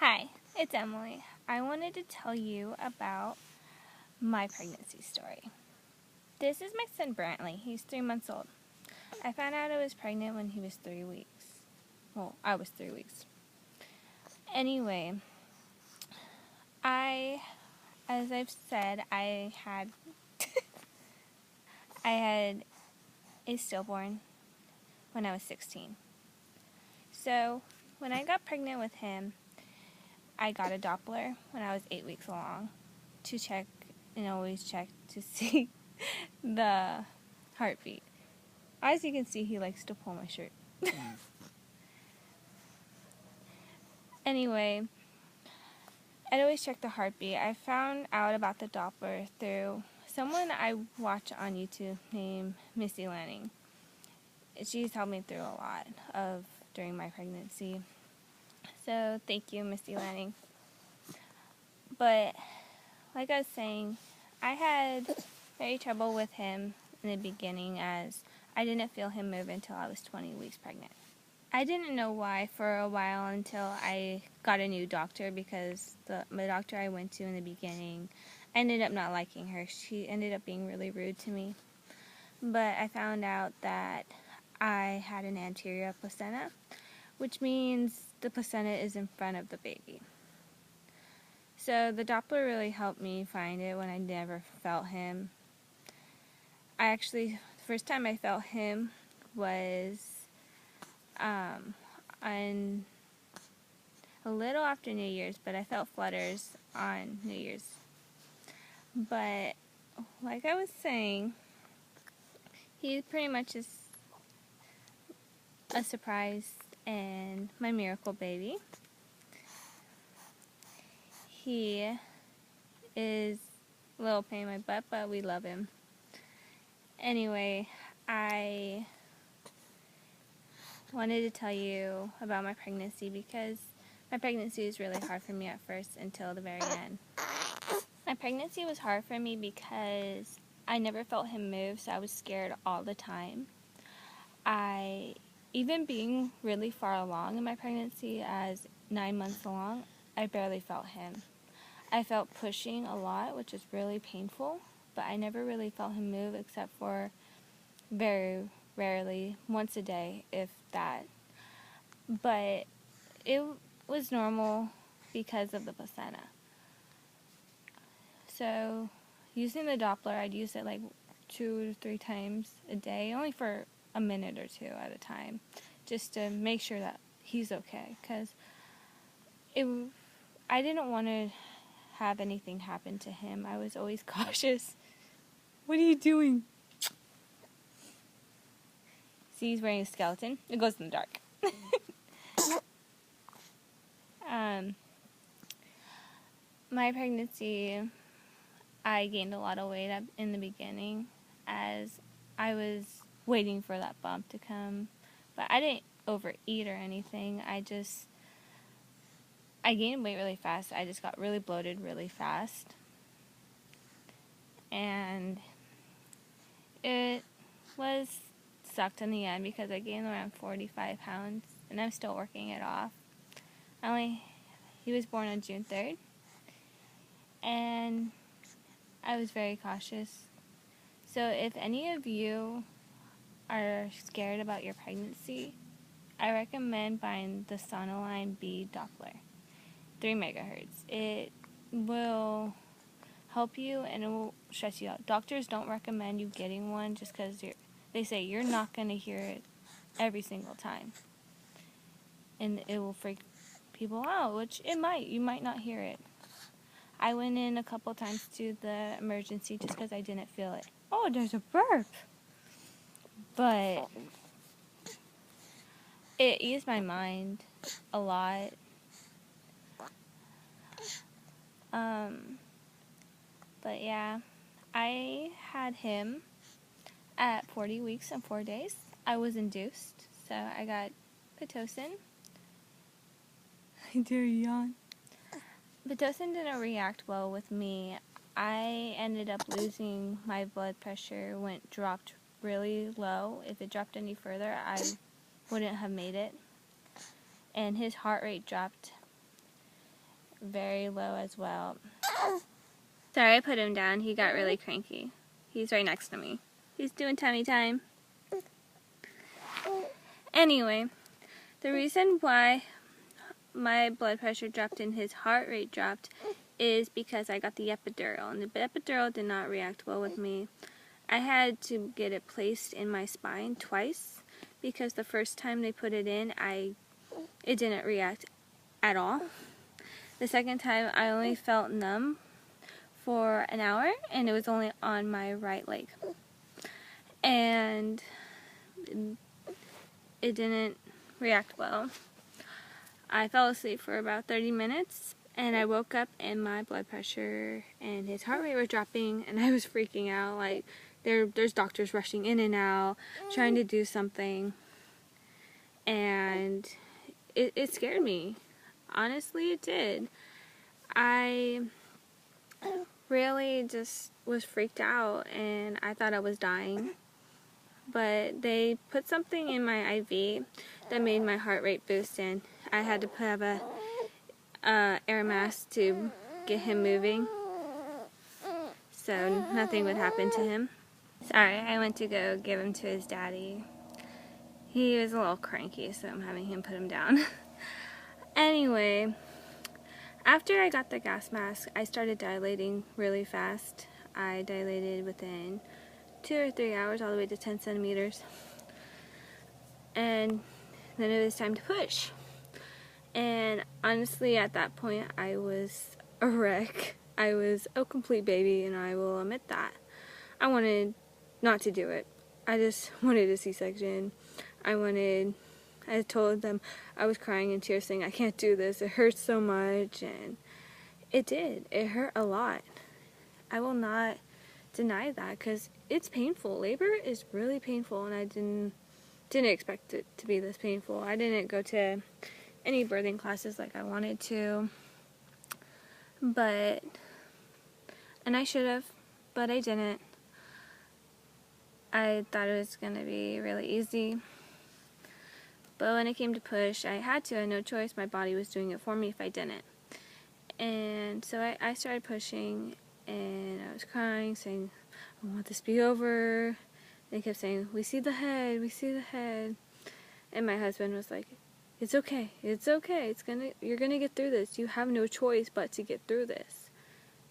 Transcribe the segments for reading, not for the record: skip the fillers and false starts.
Hi, it's Emily. I wanted to tell you about my pregnancy story. This is my son Brantley. He's 3 months old. I found out I was pregnant when he was 3 weeks. Well, I was 3 weeks. Anyway, as I've said, I had a stillborn when I was 16. So, when I got pregnant with him, I got a Doppler when I was 8 weeks along to check and always check to see the heartbeat. As you can see, he likes to pull my shirt. Anyway, I'd always check the heartbeat. I found out about the Doppler through someone I watch on YouTube named Missy Lanning. She's helped me through a lot during my pregnancy. So thank you, Missy Lanning. But like I was saying, I had very trouble with him in the beginning as I didn't feel him move until I was 20 weeks pregnant. I didn't know why for a while until I got a new doctor because my doctor I went to in the beginning, I ended up not liking her. She ended up being really rude to me. But I found out that I had an anterior placenta, which means the placenta is in front of the baby. So the Doppler really helped me find it when I never felt him. The first time I felt him was on a little after New Year's, but I felt flutters on New Year's. But like I was saying, he pretty much is a surprise and my miracle baby. He is a little pain in my butt, but we love him. Anyway, I wanted to tell you about my pregnancy because my pregnancy was really hard for me at first until the very end. My pregnancy was hard for me because I never felt him move, so I was scared all the time. Even being really far along in my pregnancy, as 9 months along, I barely felt him. I felt pushing a lot, which is really painful, but I never really felt him move except for very rarely, once a day, if that. But it was normal because of the placenta. So, using the Doppler, I'd use it like 2 to 3 times a day, only for a minute or two at a time, just to make sure that he's okay, because I didn't want to have anything happen to him. I was always cautious. What are you doing? See, he's wearing a skeleton. It goes in the dark. My pregnancy, I gained a lot of weight in the beginning as I was waiting for that bump to come. But I didn't overeat or anything. I gained weight really fast. I just got really bloated really fast. And it sucked in the end because I gained around 45 pounds and I'm still working it off. He was born on June 3rd. And I was very cautious. So if any of you are scared about your pregnancy, I recommend buying the Sonoline B Doppler, 3 megahertz. It will help you and it will stress you out. Doctors don't recommend you getting one just because they say you're not going to hear it every single time. And it will freak people out, which it might. You might not hear it. I went in a couple times to the emergency just because I didn't feel it. Oh, there's a burp. But it eased my mind a lot. But yeah, I had him at 40 weeks and 4 days. I was induced, so I got Pitocin. I dare yawn. Pitocin didn't react well with me. I ended up losing my blood pressure when it dropped really low. If it dropped any further, I wouldn't have made it. And his heart rate dropped very low as well. Sorry, I put him down. He got really cranky. He's right next to me. He's doing tummy time. Anyway, the reason why my blood pressure dropped and his heart rate dropped is because I got the epidural, and the epidural did not react well with me. I had to get it placed in my spine twice because the first time they put it in, it didn't react at all. The second time, I only felt numb for an hour, and it was only on my right leg. And it didn't react well. I fell asleep for about 30 minutes, and I woke up and my blood pressure and his heart rate were dropping, and I was freaking out. Like, there's doctors rushing in and out, trying to do something, and it scared me. Honestly, it did. I really just was freaked out, and I thought I was dying. But they put something in my IV that made my heart rate boost, and I had to have a air mask to get him moving so nothing would happen to him. Sorry, I went to go give him to his daddy. He was a little cranky, so I'm having him put him down. Anyway, after I got the gas mask, I started dilating really fast. I dilated within 2 or 3 hours all the way to 10 centimeters. And then it was time to push. And honestly, at that point, I was a wreck. I was a complete baby, and I will admit that. I wanted not to do it. I just wanted a C-section. I told them I was crying in tears saying, I can't do this. It hurts so much. And it did. It hurt a lot. I will not deny that because it's painful. Labor is really painful, and I didn't expect it to be this painful. I didn't go to any birthing classes like I wanted to, and I should have, but I didn't. I thought it was going to be really easy, but when it came to push, I had to. I had no choice. My body was doing it for me if I didn't. And so I started pushing, and I was crying, saying, I want this to be over. They kept saying, we see the head, we see the head. And my husband was like, it's okay, you're gonna get through this. You have no choice but to get through this.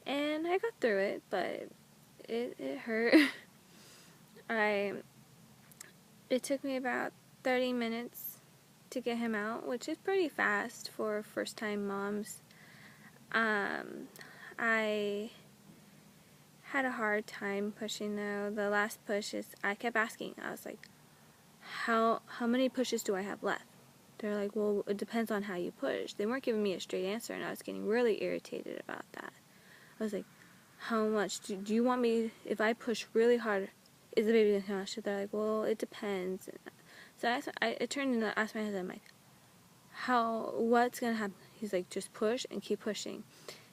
And I got through it, but it hurt. It took me about 30 minutes to get him out, which is pretty fast for first-time moms. I had a hard time pushing though. The last push I kept asking. I was like, how many pushes do I have left? They're like, well, it depends on how you push. They weren't giving me a straight answer, and I was getting really irritated about that. I was like, how much? Do you want me, if I push really hard, is the baby going to come out? They're like, well, it depends. So I turned and asked my husband, I'm like, what's going to happen? He's like, just push and keep pushing.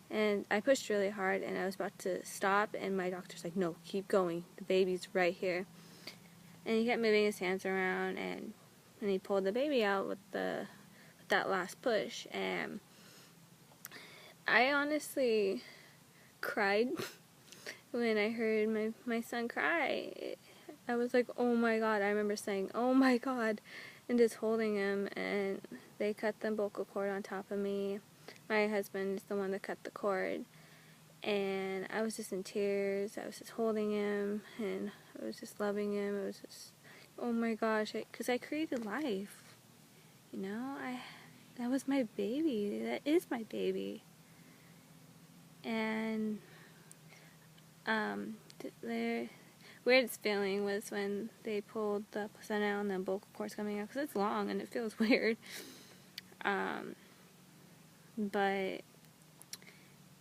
And I pushed really hard, and I was about to stop, and my doctor's like, no, keep going. The baby's right here. And he kept moving his hands around, and he pulled the baby out with that last push. And I honestly cried when I heard my son cry. I was like, oh my God. I remember saying, oh my God, and just holding him, and they cut the umbilical cord on top of me. My husband is the one that cut the cord, and I was just in tears. I was just holding him, and I was just loving him. It was just, oh my gosh, because I created life, you know. That was my baby. That is my baby. And the weirdest feeling was when they pulled the placenta and the umbilical cord's coming out, because it's long and it feels weird. But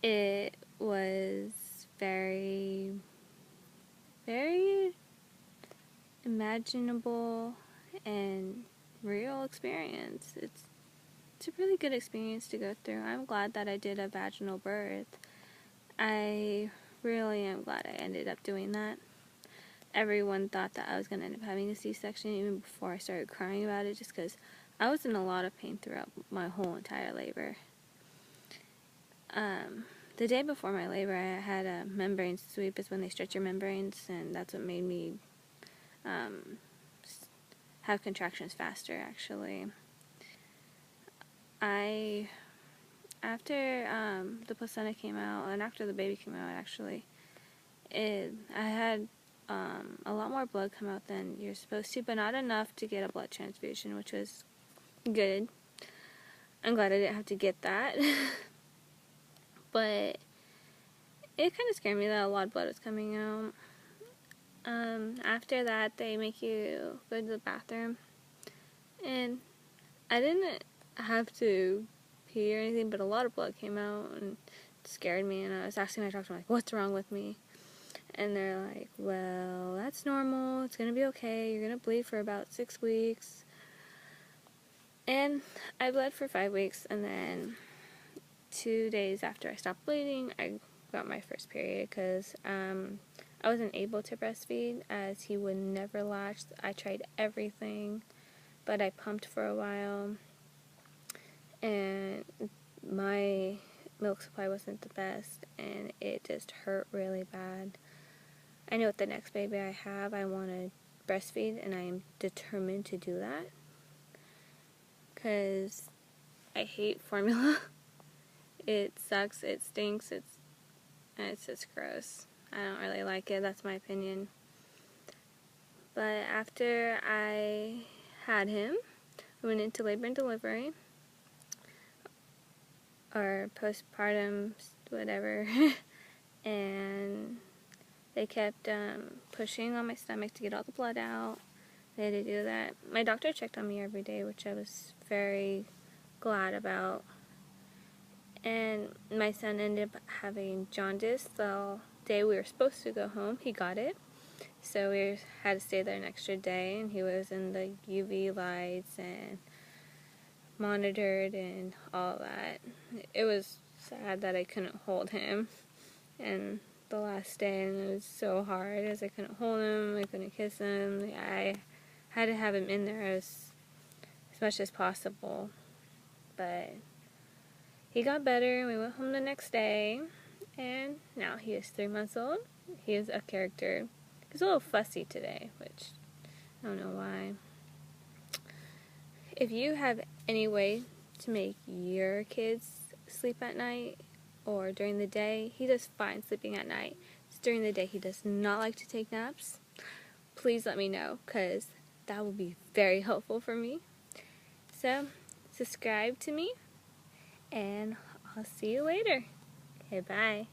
it was very, very imaginable and real experience. It's a really good experience to go through. I'm glad that I did a vaginal birth. I really am glad I ended up doing that. Everyone thought that I was going to end up having a C-section even before I started crying about it, just because I was in a lot of pain throughout my whole entire labor. the day before my labor, I had a membrane sweep. Is when they stretch your membranes, and that's what made me have contractions faster, actually. After the placenta came out, and after the baby came out, actually, I had a lot more blood come out than you're supposed to, but not enough to get a blood transfusion, which was good. I'm glad I didn't have to get that. But it kind of scared me that a lot of blood was coming out. After that, they make you go to the bathroom, and I didn't have to pee or anything, but a lot of blood came out, and it scared me, and I was asking my doctor, like, what's wrong with me? And they're like, well, that's normal, it's gonna be okay, you're gonna bleed for about 6 weeks. And I bled for 5 weeks, and then 2 days after I stopped bleeding, I got my first period, because I wasn't able to breastfeed, as he would never latch. I tried everything, but I pumped for a while, and my milk supply wasn't the best, and it just hurt really bad. I know with the next baby I have, I want to breastfeed, and I am determined to do that, because I hate formula. It sucks, it stinks, it's just gross. I don't really like it, that's my opinion. But after I had him, I went into labor and delivery, or postpartum, whatever, and they kept pushing on my stomach to get all the blood out. They had to do that. My doctor checked on me every day, which I was very glad about. And my son ended up having jaundice the day we were supposed to go home. He got it. So we had to stay there an extra day, and he was in the UV lights and monitored and all that. It was sad that I couldn't hold him. And the last day, and it was so hard, as I couldn't hold him, I couldn't kiss him. I had to have him in there as much as possible. But he got better, and we went home the next day, and now he is 3 months old. He is a character. He's a little fussy today, which I don't know why. If you have any way to make your kids sleep at night or during the day, he does fine sleeping at night. It's during the day he does not like to take naps. Please let me know, because that will be very helpful for me. So, subscribe to me, and I'll see you later. Okay, bye.